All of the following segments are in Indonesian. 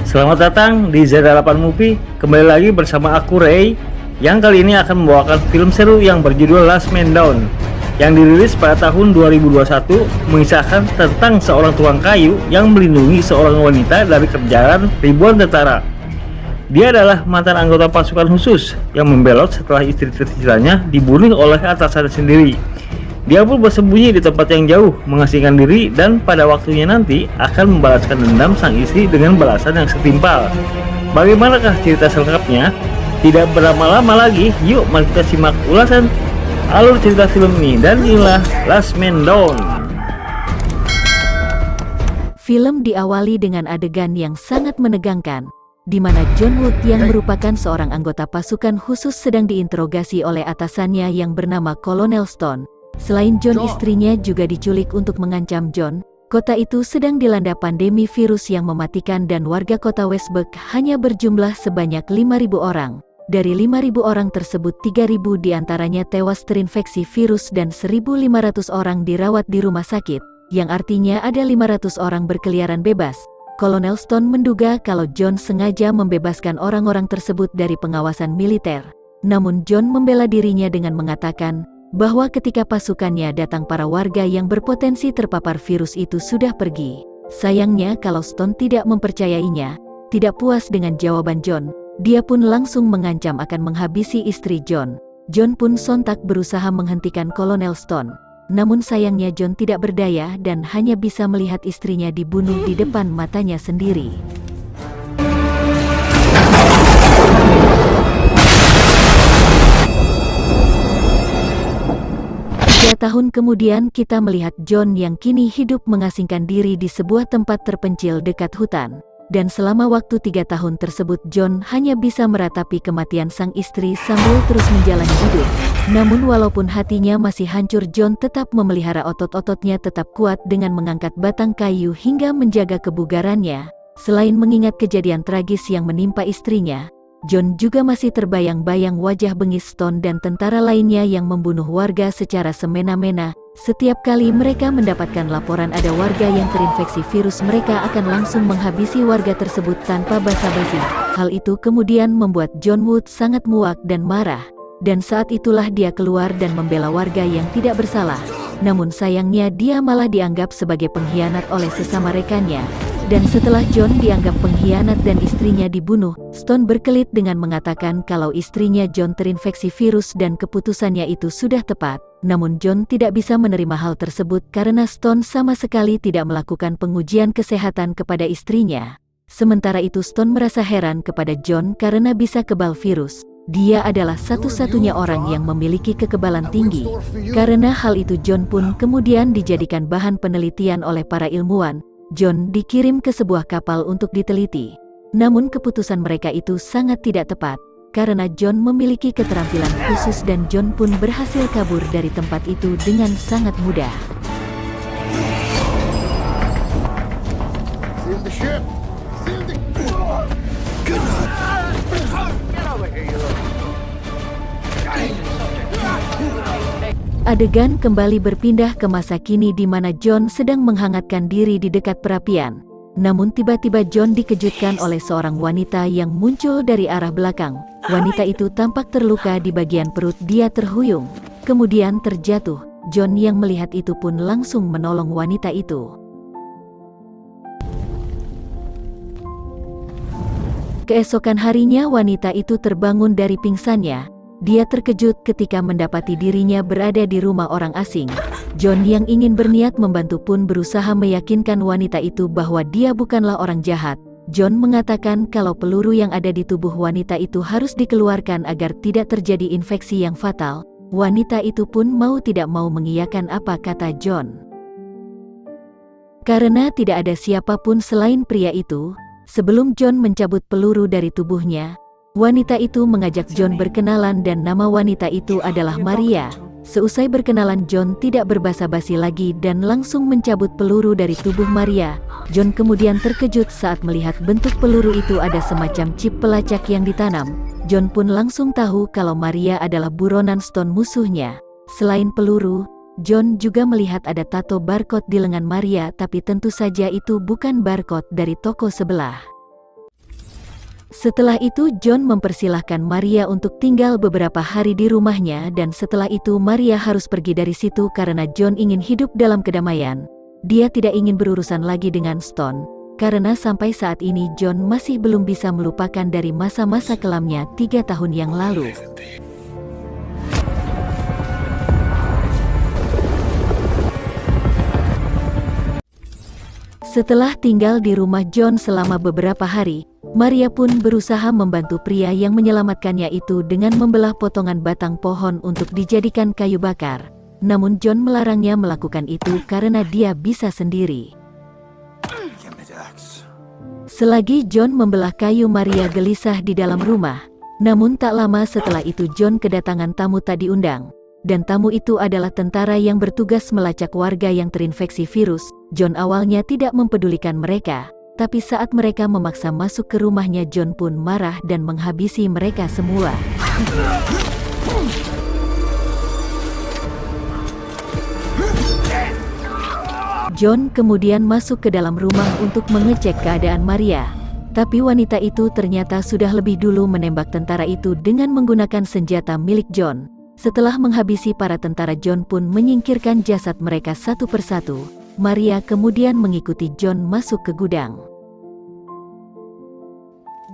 Selamat datang di Z8 Movie. Kembali lagi bersama aku Ray, yang kali ini akan membawakan film seru yang berjudul Last Man Down, yang dirilis pada tahun 2021, mengisahkan tentang seorang tukang kayu yang melindungi seorang wanita dari kejaran ribuan tentara. Dia adalah mantan anggota pasukan khusus yang membelot setelah istri tercintanya dibunuh oleh atasannya sendiri. Dia pun bersembunyi di tempat yang jauh, mengasingkan diri, dan pada waktunya nanti akan membalaskan dendam sang istri dengan balasan yang setimpal. Bagaimanakah cerita selengkapnya? Tidak berlama-lama lagi, yuk mari kita simak ulasan alur cerita film ini. Dan inilah Last Man Down. Film diawali dengan adegan yang sangat menegangkan, di mana John Wood yang merupakan seorang anggota pasukan khusus sedang diinterogasi oleh atasannya yang bernama Kolonel Stone. Selain John, istrinya juga diculik untuk mengancam John. Kota itu sedang dilanda pandemi virus yang mematikan dan warga kota Westburg hanya berjumlah sebanyak 5.000 orang. Dari 5.000 orang tersebut 3.000 diantaranya tewas terinfeksi virus dan 1.500 orang dirawat di rumah sakit, yang artinya ada 500 orang berkeliaran bebas. Kolonel Stone menduga kalau John sengaja membebaskan orang-orang tersebut dari pengawasan militer. Namun John membela dirinya dengan mengatakan bahwa ketika pasukannya datang para warga yang berpotensi terpapar virus itu sudah pergi. Sayangnya kalau Stone tidak mempercayainya, tidak puas dengan jawaban John, dia pun langsung mengancam akan menghabisi istri John. John pun sontak berusaha menghentikan Kolonel Stone. Namun sayangnya John tidak berdaya dan hanya bisa melihat istrinya dibunuh di depan matanya sendiri. 3 tahun kemudian kita melihat John yang kini hidup mengasingkan diri di sebuah tempat terpencil dekat hutan. Dan selama waktu 3 tahun tersebut John hanya bisa meratapi kematian sang istri sambil terus menjalani hidup. Namun walaupun hatinya masih hancur, John tetap memelihara otot-ototnya tetap kuat dengan mengangkat batang kayu hingga menjaga kebugarannya. Selain mengingat kejadian tragis yang menimpa istrinya, John juga masih terbayang-bayang wajah bengis Stone dan tentara lainnya yang membunuh warga secara semena-mena. Setiap kali mereka mendapatkan laporan ada warga yang terinfeksi virus, mereka akan langsung menghabisi warga tersebut tanpa basa-basi. Hal itu kemudian membuat John Wood sangat muak dan marah. Dan saat itulah dia keluar dan membela warga yang tidak bersalah. Namun sayangnya dia malah dianggap sebagai pengkhianat oleh sesama rekannya. Dan setelah John dianggap pengkhianat dan istrinya dibunuh, Stone berkelit dengan mengatakan kalau istrinya John terinfeksi virus dan keputusannya itu sudah tepat. Namun John tidak bisa menerima hal tersebut karena Stone sama sekali tidak melakukan pengujian kesehatan kepada istrinya. Sementara itu Stone merasa heran kepada John karena bisa kebal virus. Dia adalah satu-satunya orang yang memiliki kekebalan tinggi. Karena hal itu John pun kemudian dijadikan bahan penelitian oleh para ilmuwan. John dikirim ke sebuah kapal untuk diteliti. Namun keputusan mereka itu sangat tidak tepat, karena John memiliki keterampilan khusus dan John pun berhasil kabur dari tempat itu dengan sangat mudah. Adegan kembali berpindah ke masa kini di mana John sedang menghangatkan diri di dekat perapian. Namun tiba-tiba John dikejutkan oleh seorang wanita yang muncul dari arah belakang. Wanita itu tampak terluka di bagian perut, dia terhuyung, kemudian terjatuh. John yang melihat itu pun langsung menolong wanita itu. Keesokan harinya wanita itu terbangun dari pingsannya. Dia terkejut ketika mendapati dirinya berada di rumah orang asing. John yang ingin berniat membantu pun berusaha meyakinkan wanita itu bahwa dia bukanlah orang jahat. John mengatakan kalau peluru yang ada di tubuh wanita itu harus dikeluarkan agar tidak terjadi infeksi yang fatal. Wanita itu pun mau tidak mau mengiyakan apa kata John. Karena tidak ada siapapun selain pria itu, sebelum John mencabut peluru dari tubuhnya, wanita itu mengajak John berkenalan dan nama wanita itu adalah Maria. Seusai berkenalan John tidak berbasa-basi lagi dan langsung mencabut peluru dari tubuh Maria. John kemudian terkejut saat melihat bentuk peluru itu ada semacam chip pelacak yang ditanam. John pun langsung tahu kalau Maria adalah buronan Stone musuhnya. Selain peluru, John juga melihat ada tato barcode di lengan Maria, tapi tentu saja itu bukan barcode dari toko sebelah. Setelah itu John mempersilahkan Maria untuk tinggal beberapa hari di rumahnya dan setelah itu Maria harus pergi dari situ karena John ingin hidup dalam kedamaian. Dia tidak ingin berurusan lagi dengan Stone, karena sampai saat ini John masih belum bisa melupakan dari masa-masa kelamnya 3 tahun yang lalu. Setelah tinggal di rumah John selama beberapa hari, Maria pun berusaha membantu pria yang menyelamatkannya itu dengan membelah potongan batang pohon untuk dijadikan kayu bakar. Namun John melarangnya melakukan itu karena dia bisa sendiri. Selagi John membelah kayu, Maria gelisah di dalam rumah. Namun tak lama setelah itu John kedatangan tamu tak diundang. Dan tamu itu adalah tentara yang bertugas melacak warga yang terinfeksi virus. John awalnya tidak mempedulikan mereka, tapi saat mereka memaksa masuk ke rumahnya, John pun marah dan menghabisi mereka semua. John kemudian masuk ke dalam rumah untuk mengecek keadaan Maria. Tapi wanita itu ternyata sudah lebih dulu menembak tentara itu dengan menggunakan senjata milik John. Setelah menghabisi para tentara, John pun menyingkirkan jasad mereka satu persatu. Maria kemudian mengikuti John masuk ke gudang.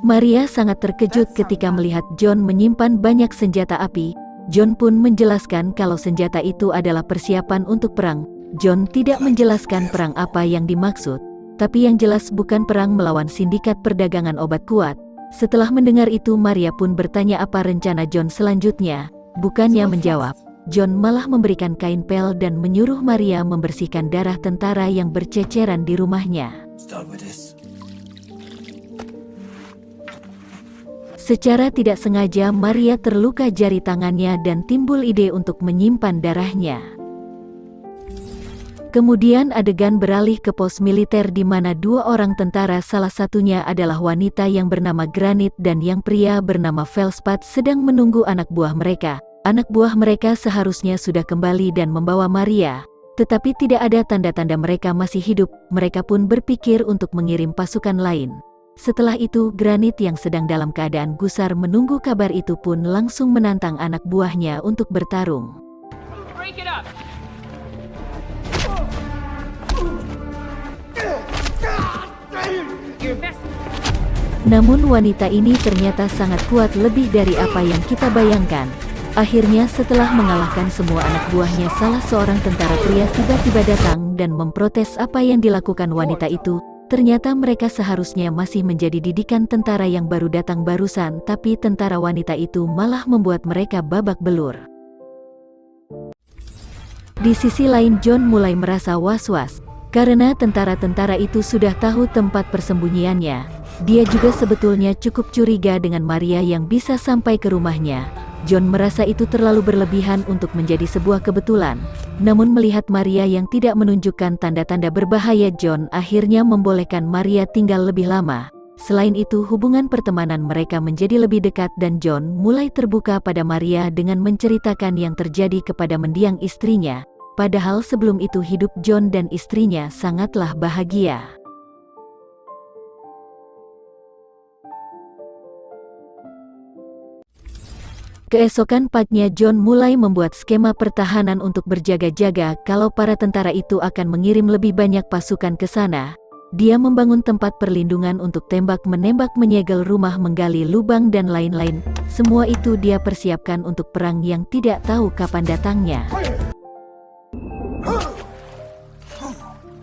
Maria sangat terkejut ketika melihat John menyimpan banyak senjata api. John pun menjelaskan kalau senjata itu adalah persiapan untuk perang. John tidak menjelaskan perang apa yang dimaksud, tapi yang jelas bukan perang melawan sindikat perdagangan obat kuat. Setelah mendengar itu, Maria pun bertanya apa rencana John selanjutnya. Bukannya menjawab, John malah memberikan kain pel dan menyuruh Maria membersihkan darah tentara yang berceceran di rumahnya. Secara tidak sengaja Maria terluka jari tangannya dan timbul ide untuk menyimpan darahnya. Kemudian adegan beralih ke pos militer di mana 2 orang tentara, salah satunya adalah wanita yang bernama Granit dan yang pria bernama Velspad, sedang menunggu anak buah mereka. Anak buah mereka seharusnya sudah kembali dan membawa Maria, tetapi tidak ada tanda-tanda mereka masih hidup. Mereka pun berpikir untuk mengirim pasukan lain. Setelah itu Granit yang sedang dalam keadaan gusar menunggu kabar itu pun langsung menantang anak buahnya untuk bertarung. Namun wanita ini ternyata sangat kuat, lebih dari apa yang kita bayangkan. Akhirnya setelah mengalahkan semua anak buahnya, salah seorang tentara pria tiba-tiba datang dan memprotes apa yang dilakukan wanita itu. Ternyata mereka seharusnya masih menjadi didikan tentara yang baru datang barusan, tapi tentara wanita itu malah membuat mereka babak belur. Di sisi lain John mulai merasa was-was, karena tentara-tentara itu sudah tahu tempat persembunyiannya. Dia juga sebetulnya cukup curiga dengan Maria yang bisa sampai ke rumahnya. John merasa itu terlalu berlebihan untuk menjadi sebuah kebetulan. Namun melihat Maria yang tidak menunjukkan tanda-tanda berbahaya, John akhirnya membolehkan Maria tinggal lebih lama. Selain itu hubungan pertemanan mereka menjadi lebih dekat dan John mulai terbuka pada Maria dengan menceritakan yang terjadi kepada mendiang istrinya. Padahal sebelum itu hidup John dan istrinya sangatlah bahagia. Keesokan paginya John mulai membuat skema pertahanan untuk berjaga-jaga kalau para tentara itu akan mengirim lebih banyak pasukan ke sana. Dia membangun tempat perlindungan untuk tembak-menembak, menyegel rumah, menggali lubang dan lain-lain. Semua itu dia persiapkan untuk perang yang tidak tahu kapan datangnya.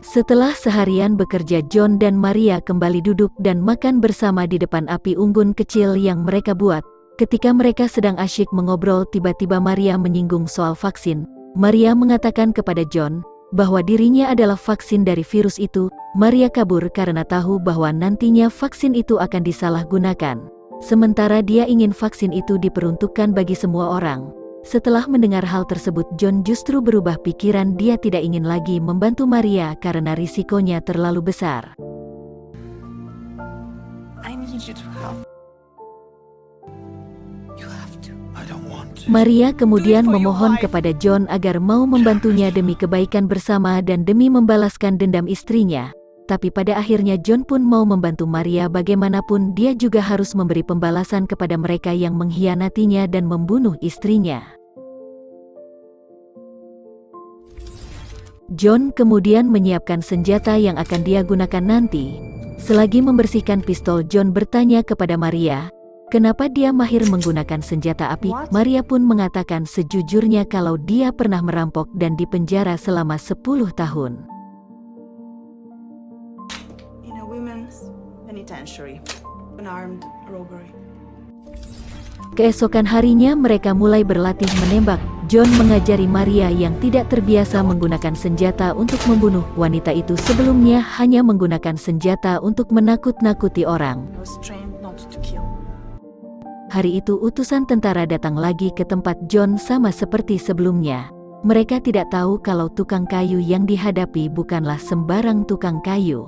Setelah seharian bekerja, John dan Maria kembali duduk dan makan bersama di depan api unggun kecil yang mereka buat. Ketika mereka sedang asyik mengobrol, tiba-tiba Maria menyinggung soal vaksin. Maria mengatakan kepada John bahwa dirinya adalah vaksin dari virus itu. Maria kabur karena tahu bahwa nantinya vaksin itu akan disalahgunakan. Sementara dia ingin vaksin itu diperuntukkan bagi semua orang. Setelah mendengar hal tersebut, John justru berubah pikiran. Dia tidak ingin lagi membantu Maria karena risikonya terlalu besar. Maria kemudian memohon kepada John agar mau membantunya demi kebaikan bersama dan demi membalaskan dendam istrinya. tapi pada akhirnya John pun mau membantu Maria. Bagaimanapun dia juga harus memberi pembalasan kepada mereka yang mengkhianatinya dan membunuh istrinya. John kemudian menyiapkan senjata yang akan dia gunakan nanti. Selagi membersihkan pistol, John bertanya kepada Maria, kenapa dia mahir menggunakan senjata api. Maria pun mengatakan sejujurnya kalau dia pernah merampok dan dipenjara selama 10 tahun. Keesokan harinya mereka mulai berlatih menembak. John mengajari Maria yang tidak terbiasa menggunakan senjata untuk membunuh. Wanita itu sebelumnya hanya menggunakan senjata untuk menakut-nakuti orang. Hari itu utusan tentara datang lagi ke tempat John sama seperti sebelumnya. Mereka tidak tahu kalau tukang kayu yang dihadapi bukanlah sembarang tukang kayu.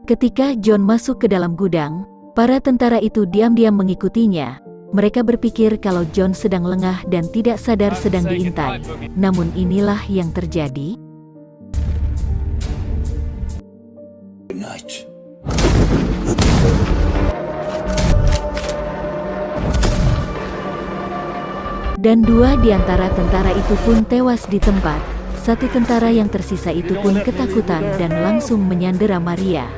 Ketika John masuk ke dalam gudang, para tentara itu diam-diam mengikutinya. Mereka berpikir kalau John sedang lengah dan tidak sadar sedang diintai. Namun inilah yang terjadi. Dan 2 di antara tentara itu pun tewas di tempat. 1 tentara yang tersisa itu pun ketakutan dan langsung menyandera Maria.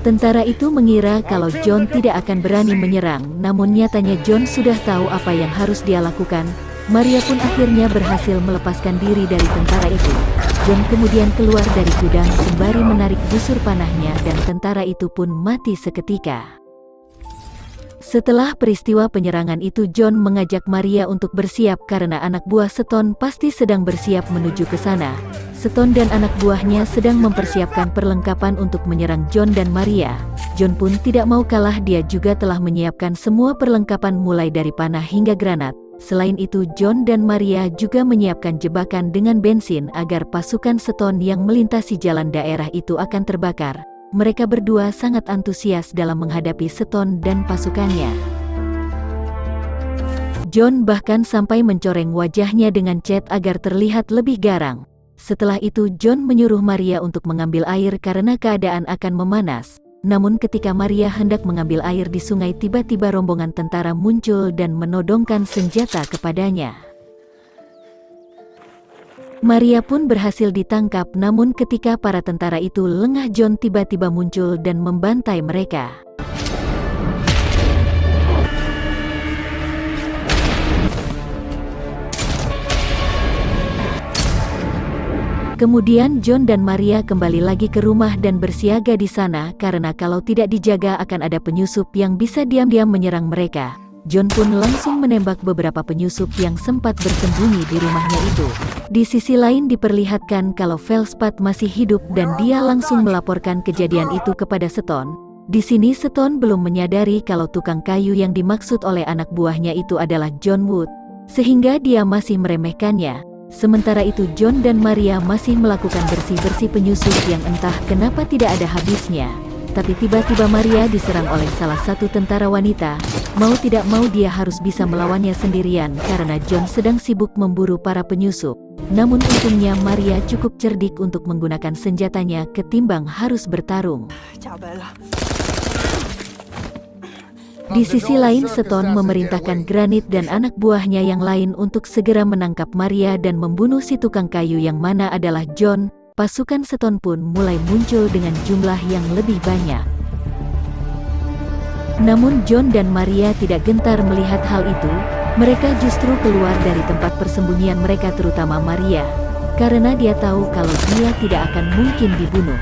Tentara itu mengira kalau John tidak akan berani menyerang, namun nyatanya John sudah tahu apa yang harus dia lakukan. Maria pun akhirnya berhasil melepaskan diri dari tentara itu. John kemudian keluar dari gudang sembari menarik busur panahnya dan tentara itu pun mati seketika. Setelah peristiwa penyerangan itu, John mengajak Maria untuk bersiap karena anak buah Stone pasti sedang bersiap menuju ke sana. Stone dan anak buahnya sedang mempersiapkan perlengkapan untuk menyerang John dan Maria. John pun tidak mau kalah, dia juga telah menyiapkan semua perlengkapan mulai dari panah hingga granat. Selain itu, John dan Maria juga menyiapkan jebakan dengan bensin agar pasukan Stone yang melintasi jalan daerah itu akan terbakar. Mereka berdua sangat antusias dalam menghadapi Stone dan pasukannya. John bahkan sampai mencoreng wajahnya dengan cat agar terlihat lebih garang. Setelah itu John menyuruh Maria untuk mengambil air karena keadaan akan memanas. Namun ketika Maria hendak mengambil air di sungai, tiba-tiba rombongan tentara muncul dan menodongkan senjata kepadanya. Maria pun berhasil ditangkap, namun ketika para tentara itu lengah, John tiba-tiba muncul dan membantai mereka. Kemudian John dan Maria kembali lagi ke rumah dan bersiaga di sana karena kalau tidak dijaga akan ada penyusup yang bisa diam-diam menyerang mereka. John pun langsung menembak beberapa penyusup yang sempat bersembunyi di rumahnya itu. Di sisi lain diperlihatkan kalau Velspad masih hidup dan dia langsung melaporkan kejadian itu kepada Stone. Di sini Stone belum menyadari kalau tukang kayu yang dimaksud oleh anak buahnya itu adalah John Wood, sehingga dia masih meremehkannya. Sementara itu John dan Maria masih melakukan bersih-bersih penyusup yang entah kenapa tidak ada habisnya. Tapi tiba-tiba Maria diserang oleh salah satu tentara wanita. Mau tidak mau dia harus bisa melawannya sendirian karena John sedang sibuk memburu para penyusup. Namun untungnya Maria cukup cerdik untuk menggunakan senjatanya ketimbang harus bertarung. Di sisi lain Stone memerintahkan Granit dan anak buahnya yang lain untuk segera menangkap Maria dan membunuh si tukang kayu yang mana adalah John. Pasukan Stone pun mulai muncul dengan jumlah yang lebih banyak. Namun John dan Maria tidak gentar melihat hal itu. Mereka justru keluar dari tempat persembunyian mereka, terutama Maria, karena dia tahu kalau dia tidak akan mungkin dibunuh.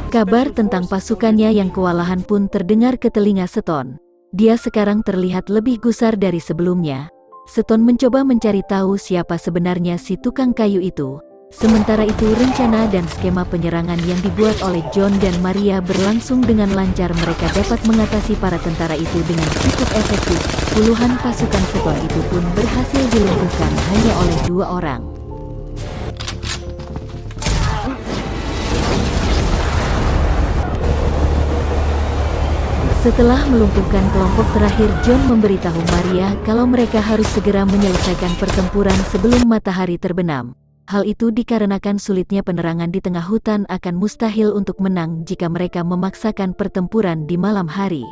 Kabar tentang pasukannya yang kewalahan pun terdengar ke telinga Stone. Dia sekarang terlihat lebih gusar dari sebelumnya. Stone mencoba mencari tahu siapa sebenarnya si tukang kayu itu. Sementara itu rencana dan skema penyerangan yang dibuat oleh John dan Maria berlangsung dengan lancar. Mereka dapat mengatasi para tentara itu dengan cukup efektif. Puluhan pasukan Stone itu pun berhasil dilumpuhkan hanya oleh 2 orang. Setelah melumpuhkan kelompok terakhir, John memberitahu Maria kalau mereka harus segera menyelesaikan pertempuran sebelum matahari terbenam. Hal itu dikarenakan sulitnya penerangan di tengah hutan akan mustahil untuk menang jika mereka memaksakan pertempuran di malam hari.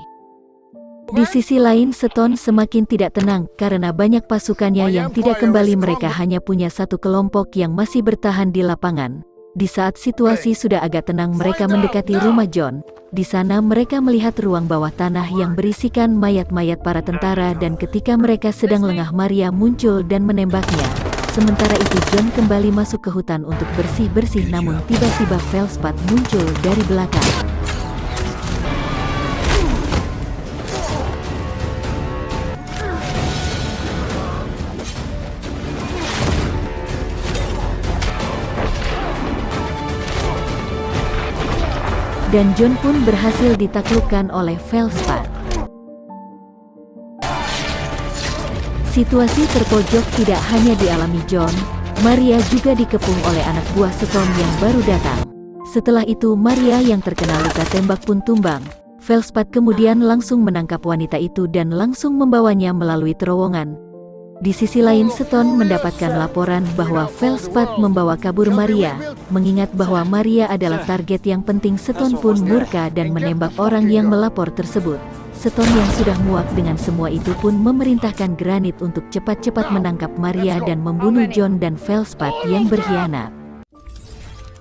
Di sisi lain, Stone semakin tidak tenang karena banyak pasukannya yang tidak kembali. Mereka hanya punya satu kelompok yang masih bertahan di lapangan. Di saat situasi sudah agak tenang, mereka mendekati rumah John. Di sana mereka melihat ruang bawah tanah yang berisikan mayat-mayat para tentara, dan ketika mereka sedang lengah, Maria muncul dan menembaknya. Sementara itu John kembali masuk ke hutan untuk bersih-bersih, namun tiba-tiba Velspad muncul dari belakang. Dan John pun berhasil ditaklukkan oleh Velspad. Situasi terpojok tidak hanya dialami John, Maria juga dikepung oleh anak buah Stone yang baru datang. Setelah itu Maria yang terkena luka tembak pun tumbang. Velspad kemudian langsung menangkap wanita itu dan langsung membawanya melalui terowongan. Di sisi lain, Stone mendapatkan laporan bahwa Velspad membawa kabur Maria. Mengingat bahwa Maria adalah target yang penting, Stone pun murka dan menembak orang yang melapor tersebut. Stone yang sudah muak dengan semua itu pun memerintahkan Granit untuk cepat-cepat menangkap Maria dan membunuh John dan Velspad yang berkhianat.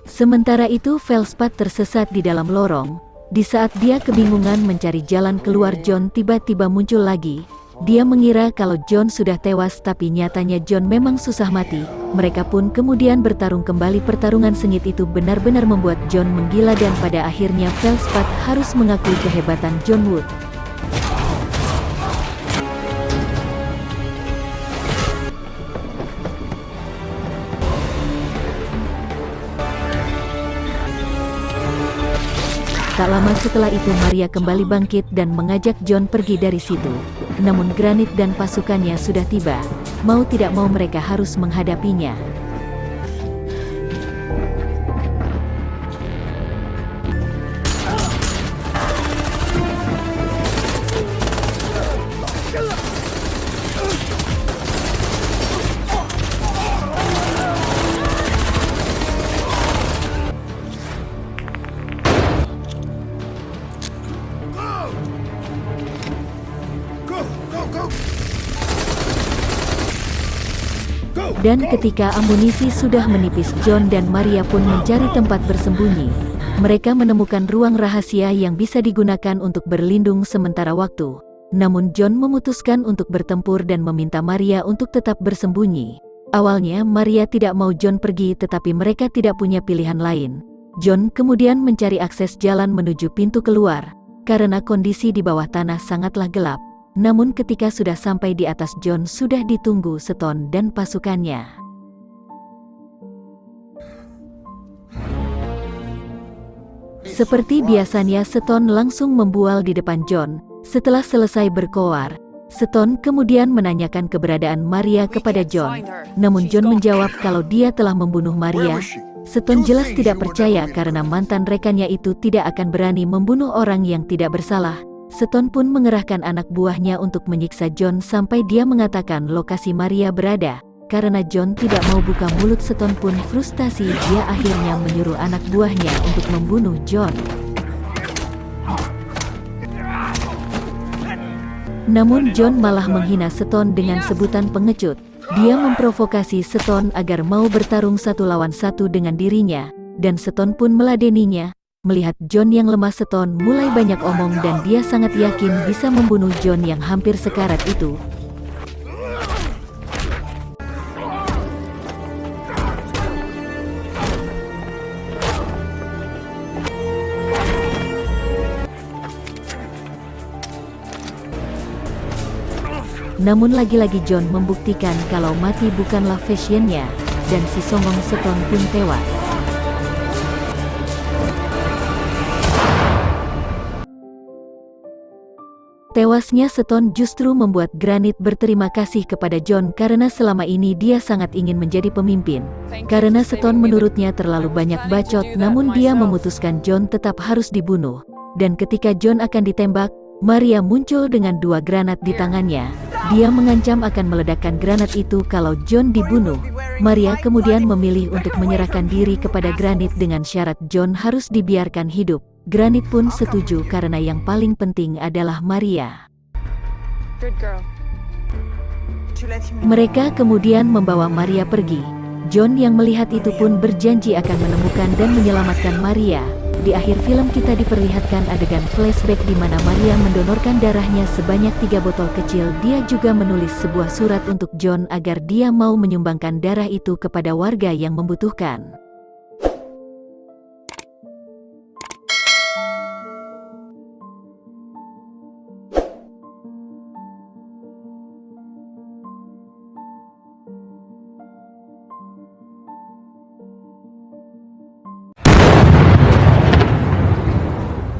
Sementara itu Velspad tersesat di dalam lorong. Di saat dia kebingungan mencari jalan keluar, John tiba-tiba muncul lagi. Dia mengira kalau John sudah tewas, tapi nyatanya John memang susah mati. Mereka pun kemudian bertarung kembali. Pertarungan sengit itu benar-benar membuat John menggila, dan pada akhirnya Velspad harus mengakui kehebatan John Wood. Tak lama setelah itu Maria kembali bangkit dan mengajak John pergi dari situ. Namun Granit dan pasukannya sudah tiba. Mau tidak mau mereka harus menghadapinya. Dan ketika amunisi sudah menipis, John dan Maria pun mencari tempat bersembunyi. Mereka menemukan ruang rahasia yang bisa digunakan untuk berlindung sementara waktu. Namun John memutuskan untuk bertempur dan meminta Maria untuk tetap bersembunyi. Awalnya Maria tidak mau John pergi, tetapi mereka tidak punya pilihan lain. John kemudian mencari akses jalan menuju pintu keluar, karena kondisi di bawah tanah sangatlah gelap. Namun ketika sudah sampai di atas, John sudah ditunggu Stone dan pasukannya. Seperti biasanya, Stone langsung membual di depan John. Setelah selesai berkoar, Stone kemudian menanyakan keberadaan Maria kepada John. Namun John menjawab kalau dia telah membunuh Maria. Stone jelas tidak percaya karena mantan rekannya itu tidak akan berani membunuh orang yang tidak bersalah. Stone pun mengerahkan anak buahnya untuk menyiksa John sampai dia mengatakan lokasi Maria berada. Karena John tidak mau buka mulut, Stone pun frustasi. Dia akhirnya menyuruh anak buahnya untuk membunuh John. Namun John malah menghina Stone dengan sebutan pengecut. Dia memprovokasi Stone agar mau bertarung satu lawan satu dengan dirinya, dan Stone pun meladeninya. Melihat John yang lemah, Stone mulai banyak omong dan dia sangat yakin bisa membunuh John yang hampir sekarat itu. Namun lagi-lagi John membuktikan kalau mati bukanlah fashionnya, dan si songong Stone pun tewas. Tewasnya Stone justru membuat Granit berterima kasih kepada John karena selama ini dia sangat ingin menjadi pemimpin. Karena Stone menurutnya terlalu banyak bacot, namun dia memutuskan John tetap harus dibunuh. Dan ketika John akan ditembak, Maria muncul dengan 2 granat di tangannya. Dia mengancam akan meledakkan granat itu kalau John dibunuh. Maria kemudian memilih untuk menyerahkan diri kepada Granit dengan syarat John harus dibiarkan hidup. Granit pun setuju karena yang paling penting adalah Maria. Mereka kemudian membawa Maria pergi. John yang melihat itu pun berjanji akan menemukan dan menyelamatkan Maria. Di akhir film kita diperlihatkan adegan flashback di mana Maria mendonorkan darahnya sebanyak 3 botol kecil. Dia juga menulis sebuah surat untuk John agar dia mau menyumbangkan darah itu kepada warga yang membutuhkan.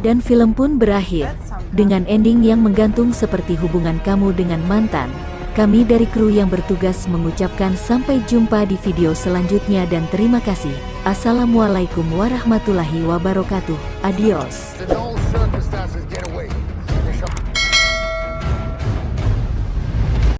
Dan film pun berakhir dengan ending yang menggantung seperti hubungan kamu dengan mantan. Kami dari kru yang bertugas mengucapkan sampai jumpa di video selanjutnya dan terima kasih. Assalamualaikum warahmatullahi wabarakatuh. Adios.